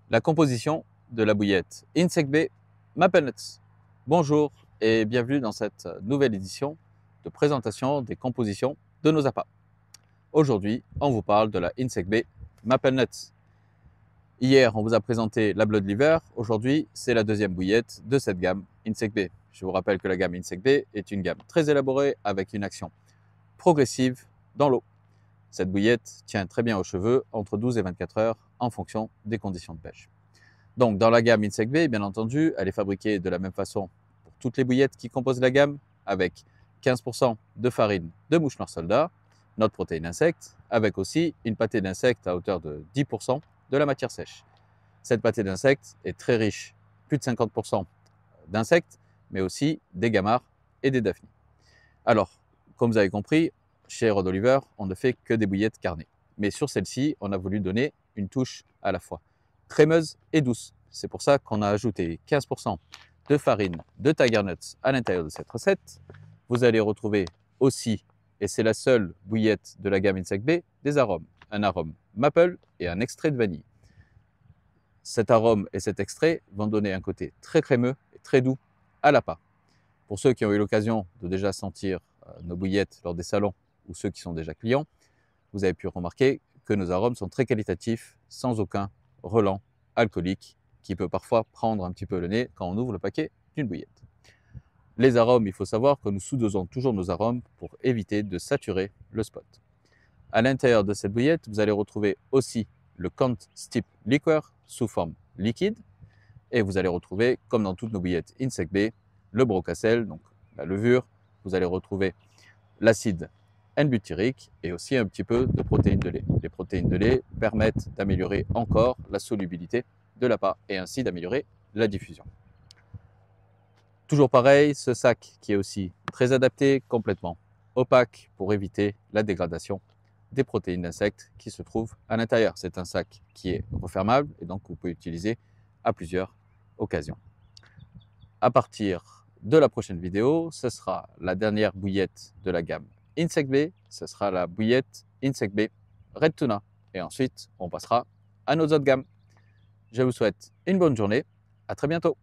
La composition de la bouillette Insect Bay Maple Nuts. Bonjour et bienvenue dans cette nouvelle édition de présentation des compositions de nos appâts. Aujourd'hui, on vous parle de la Insect Bay Maple Nuts. Hier, on vous a présenté la Blood Liver. Aujourd'hui, c'est la deuxième bouillette de cette gamme Insect Bay. Je vous rappelle que la gamme Insect Bay est une gamme très élaborée avec une action progressive dans l'eau. Cette bouillette tient très bien aux cheveux entre 12 et 24 heures en fonction des conditions de pêche. Donc, dans la gamme Insect Bay, bien entendu, elle est fabriquée de la même façon pour toutes les bouillettes qui composent la gamme, avec 15% de farine de mouche noire soldat, notre protéine insecte, avec aussi une pâtée d'insectes à hauteur de 10% de la matière sèche. Cette pâtée d'insectes est très riche, plus de 50% d'insectes, mais aussi des gamarres et des daphnies. Alors, comme vous avez compris, chez Rod Oliver, on ne fait que des bouillettes carnées. Mais sur celle-ci, on a voulu donner une touche à la fois crémeuse et douce. C'est pour ça qu'on a ajouté 15% de farine de Tiger Nuts à l'intérieur de cette recette. Vous allez retrouver aussi, et c'est la seule bouillette de la gamme Insect Bay, des arômes. Un arôme maple et un extrait de vanille. Cet arôme et cet extrait vont donner un côté très crémeux et très doux à l'appât. Pour ceux qui ont eu l'occasion de déjà sentir nos bouillettes lors des salons ou ceux qui sont déjà clients, vous avez pu remarquer que nos arômes sont très qualitatifs, sans aucun relent alcoolique qui peut parfois prendre un petit peu le nez quand on ouvre le paquet d'une bouillette. Les arômes, il faut savoir que nous sous-dosons toujours nos arômes pour éviter de saturer le spot. À l'intérieur de cette bouillette, vous allez retrouver aussi le Cant Steep Liquor sous forme liquide et vous allez retrouver, comme dans toutes nos bouillettes Insect Bay, le brocacel, donc la levure. Vous allez retrouver l'acide N-butyrique et aussi un petit peu de protéines de lait. Les protéines de lait permettent d'améliorer encore la solubilité de l'appât et ainsi d'améliorer la diffusion. Toujours pareil, ce sac qui est aussi très adapté, complètement opaque pour éviter la dégradation des protéines d'insectes qui se trouvent à l'intérieur. C'est un sac qui est refermable et donc vous pouvez utiliser à plusieurs occasions. À partir de la prochaine vidéo, ce sera la dernière bouillette de la gamme Insect Bay, ce sera la bouillette Insect Bay Red Tuna. Et ensuite, on passera à nos autres gammes. Je vous souhaite une bonne journée, à très bientôt.